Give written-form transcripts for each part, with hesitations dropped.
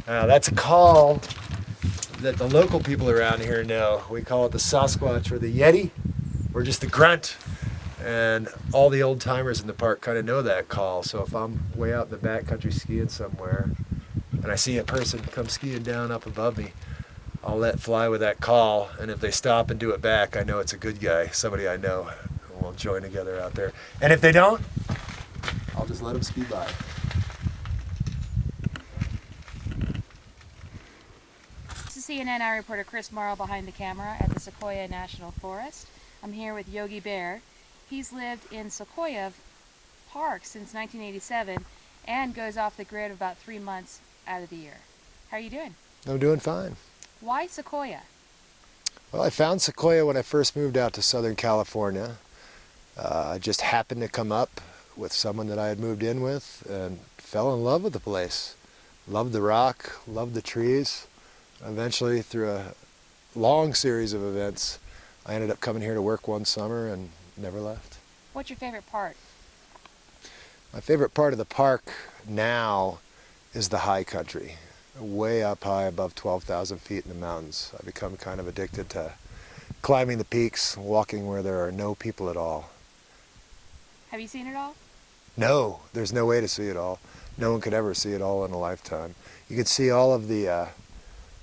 That's a call that the local people around here know. We call it the Sasquatch or the Yeti, or just the grunt. And all the old timers in the park kind of know that call. So if I'm way out in the backcountry skiing somewhere and I see a person come skiing down up above me, I'll let fly with that call. And if they stop and do it back, I know it's a good guy, somebody I know. And we'll join together out there. And if they don't, I'll just let them ski by. This is CNN reporter Chris Morrow behind the camera at the Sequoia National Forest. I'm here with Yogi Bear. He's lived in Sequoia Park since 1987 and goes off the grid about 3 months out of the year. How are you doing? I'm doing fine. Why Sequoia? Well, I found Sequoia when I first moved out to Southern California. I just happened to come up with someone that I had moved in with and fell in love with the place. Loved the rock, loved the trees. Eventually, through a long series of events, I ended up coming here to work one summer and never left. What's your favorite part? My favorite part of the park now is the high country. Way up high above 12,000 feet in the mountains. I've become kind of addicted to climbing the peaks, walking where there are no people at all. Have you seen it all? No, there's no way to see it all. No one could ever see it all in a lifetime. You could see all of the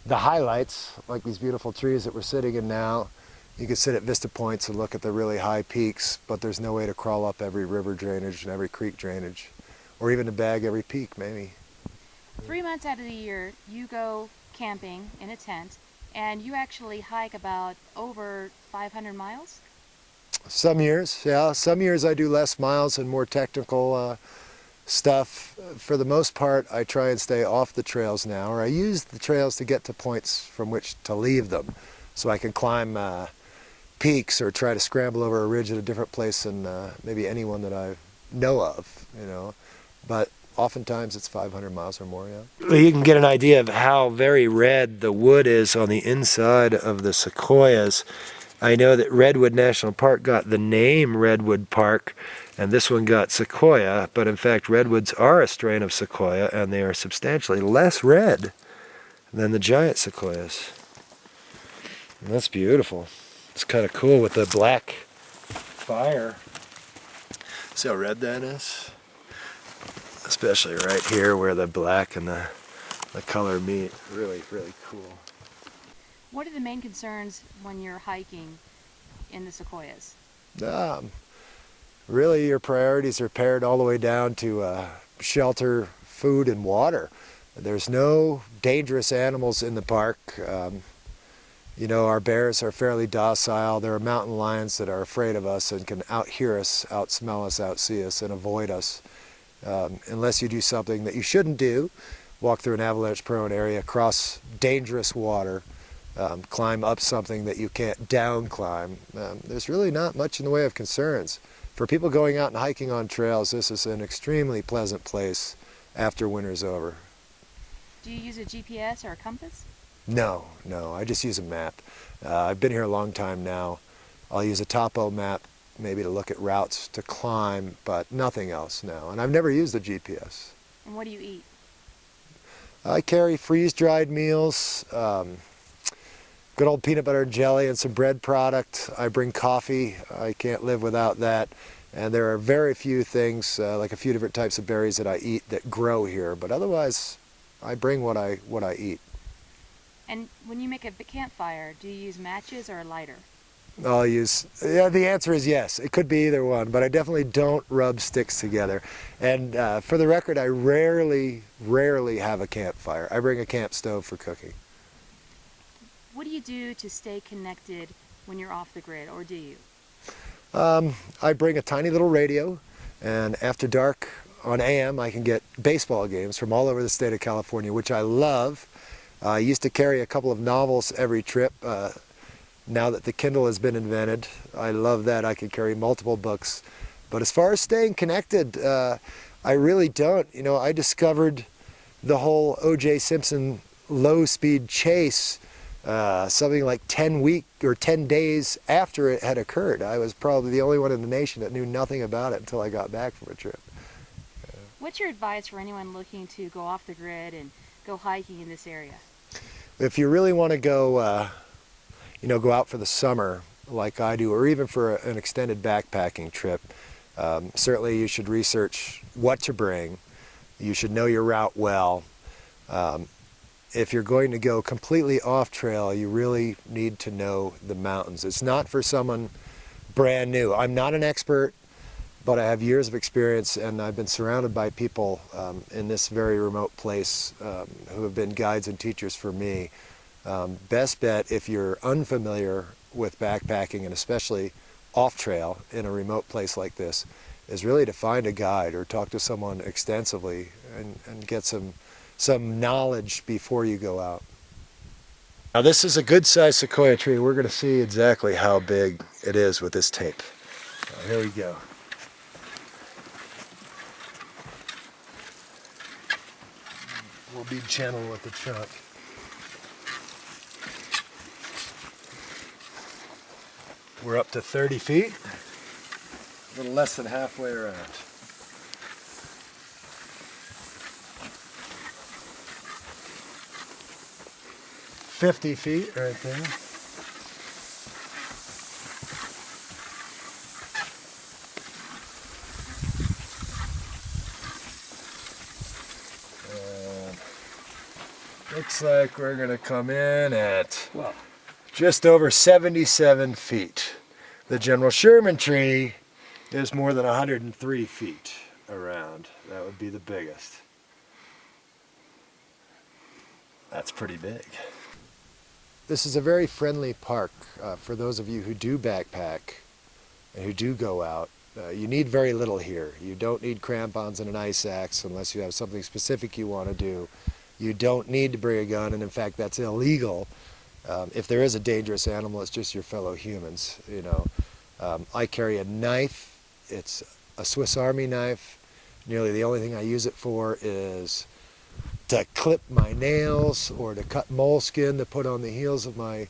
highlights, like these beautiful trees that we're sitting in now. You could sit at vista points and look at the really high peaks, but there's no way to crawl up every river drainage and every creek drainage, or even to bag every peak, maybe. 3 months out of the year, you go camping in a tent, and you actually hike about over 500 miles? Some years, yeah. Some years I do less miles and more technical stuff. For the most part, I try and stay off the trails now, or I use the trails to get to points from which to leave them, so I can climb peaks or try to scramble over a ridge at a different place than maybe anyone that I know of, you know. But oftentimes it's 500 miles or more, yeah. You can get an idea of how very red the wood is on the inside of the sequoias. I know that Redwood National Park got the name Redwood Park, and this one got sequoia, but in fact redwoods are a strain of sequoia, and they are substantially less red than the giant sequoias. And that's beautiful. It's kind of cool with the black fire. See how red that is? Especially right here where the black and the color meet. Really, really cool. What are the main concerns when you're hiking in the sequoias? Really, your priorities are pared all the way down to shelter, food, and water. There's no dangerous animals in the park. You know, our bears are fairly docile. There are mountain lions that are afraid of us and can out-hear us, out-smell us, out-see us, and avoid us. Unless you do something that you shouldn't do, walk through an avalanche-prone area, cross dangerous water, climb up something that you can't down climb. There's really not much in the way of concerns. For people going out and hiking on trails, this is an extremely pleasant place after winter's over. Do you use a GPS or a compass? No, I just use a map. I've been here a long time now. I'll use a topo map maybe to look at routes to climb, but nothing else now. And I've never used a GPS. And what do you eat? I carry freeze-dried meals, good old peanut butter and jelly and some bread product. I bring coffee. I can't live without that. And there are very few things, like a few different types of berries that I eat that grow here. But otherwise, I bring what I eat. And when you make a campfire, do you use matches or a lighter? Yeah, the answer is yes. It could be either one, but I definitely don't rub sticks together. And for the record, I rarely have a campfire. I bring a camp stove for cooking. What do you do to stay connected when you're off the grid, or do you? I bring a tiny little radio, and after dark on AM, I can get baseball games from all over the state of California, which I love. I used to carry a couple of novels every trip. Now that the Kindle has been invented, I love that. I can carry multiple books. But as far as staying connected, I really don't. You know, I discovered the whole O.J. Simpson low-speed chase something like 10 days after it had occurred. I was probably the only one in the nation that knew nothing about it until I got back from a trip. What's your advice for anyone looking to go off the grid and go hiking in this area? If you really want to go, go out for the summer like I do, or even for an extended backpacking trip, certainly you should research what to bring. You should know your route well. If you're going to go completely off trail, you really need to know the mountains. It's not for someone brand new. I'm not an expert, but I have years of experience, and I've been surrounded by people in this very remote place who have been guides and teachers for me. Best bet, if you're unfamiliar with backpacking, and especially off trail in a remote place like this, is really to find a guide or talk to someone extensively and get some knowledge before you go out. Now this is a good sized sequoia tree. We're going to see exactly how big it is with this tape. Here we go. We'll be gentle with the trunk. We're up to 30 feet, a little less than halfway around. $50 feet right there. And looks like we're going to come in at just over 77 feet. The General Sherman tree is more than 103 feet around. That would be the biggest. That's pretty big. This is a very friendly park for those of you who do backpack and who do go out. You need very little here. You don't need crampons and an ice axe unless you have something specific you want to do. You don't need to bring a gun, and in fact that's illegal. If there is a dangerous animal, it's just your fellow humans. I carry a knife. It's a Swiss Army knife. Nearly the only thing I use it for is to clip my nails or to cut moleskin to put on the heels of my,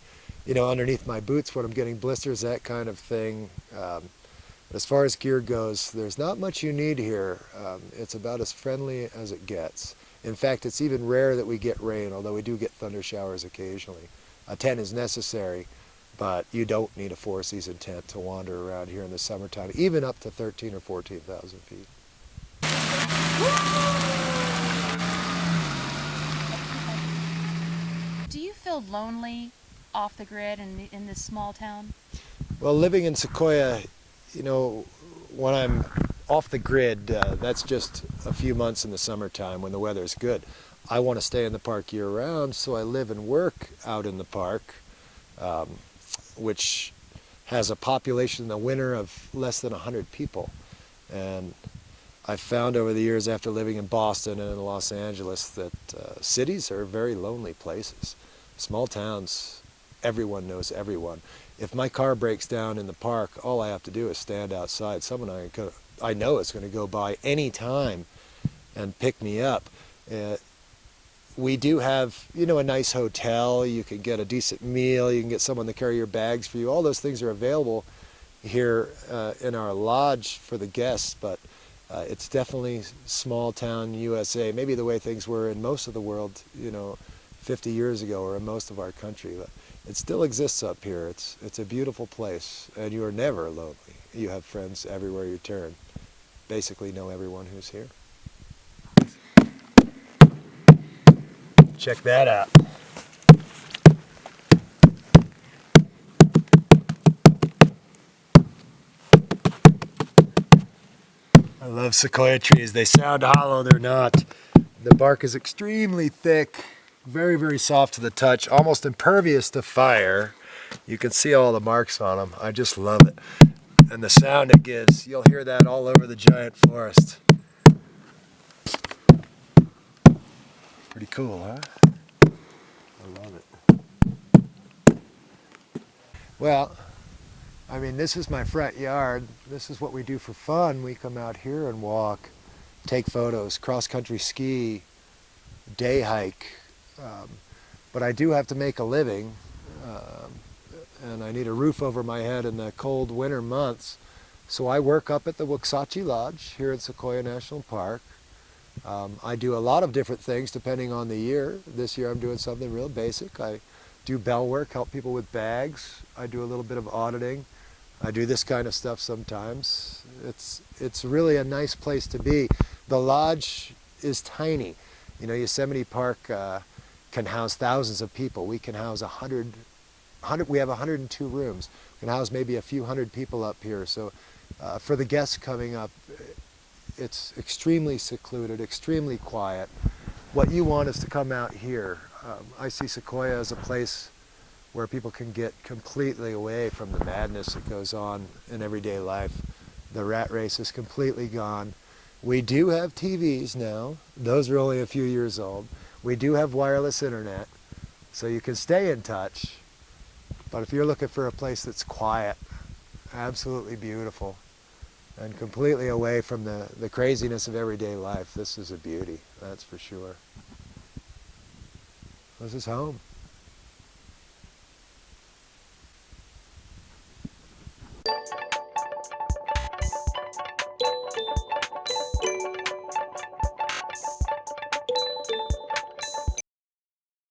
underneath my boots when I'm getting blisters, that kind of thing. As far as gear goes, there's not much you need here. It's about as friendly as it gets. In fact, it's even rare that we get rain, although we do get thunder showers occasionally. A tent is necessary, but you don't need a four-season tent to wander around here in the summertime, even up to 13,000 or 14,000 feet. Do you feel lonely off the grid in this small town? Well, living in Sequoia, when I'm off the grid, that's just a few months in the summertime when the weather's good. I want to stay in the park year-round, so I live and work out in the park, which has a population in the winter of less than 100 people. And I've found over the years after living in Boston and in Los Angeles that cities are very lonely places. Small towns, everyone knows everyone. If my car breaks down in the park, all I have to do is stand outside. Someone I know is going to go by any time and pick me up. We do have, a nice hotel. You can get a decent meal. You can get someone to carry your bags for you. All those things are available here in our lodge for the guests, but it's definitely small town USA, maybe the way things were in most of the world, 50 years ago or in most of our country. But it still exists up here. It's a beautiful place, and you are never lonely. You have friends everywhere you turn. Basically know everyone who's here. Check that out. I love sequoia trees. They sound hollow, they're not. The bark is extremely thick, very, very soft to the touch, almost impervious to fire. You can see all the marks on them. I just love it. And the sound it gives, you'll hear that all over the giant forest. Pretty cool, huh? I love it. Well, this is my front yard. This is what we do for fun. We come out here and walk, take photos, cross-country ski, day hike. But I do have to make a living, and I need a roof over my head in the cold winter months. So I work up at the Waxahachie Lodge here in Sequoia National Park. I do a lot of different things depending on the year. This year I'm doing something real basic. I do bell work, help people with bags. I do a little bit of auditing. I do this kind of stuff sometimes. It's really a nice place to be. The lodge is tiny. You know, Yosemite Park can house thousands of people. We can house 100, we have 102 rooms. We can house maybe a few hundred people up here. So for the guests coming up, it's extremely secluded, extremely quiet. What you want is to come out here. I see Sequoia as a place where people can get completely away from the madness that goes on in everyday life. The rat race is completely gone. We do have TVs now. Those are only a few years old. We do have wireless internet, so you can stay in touch. But if you're looking for a place that's quiet, absolutely beautiful, and completely away from the craziness of everyday life, this is a beauty, that's for sure. This is home.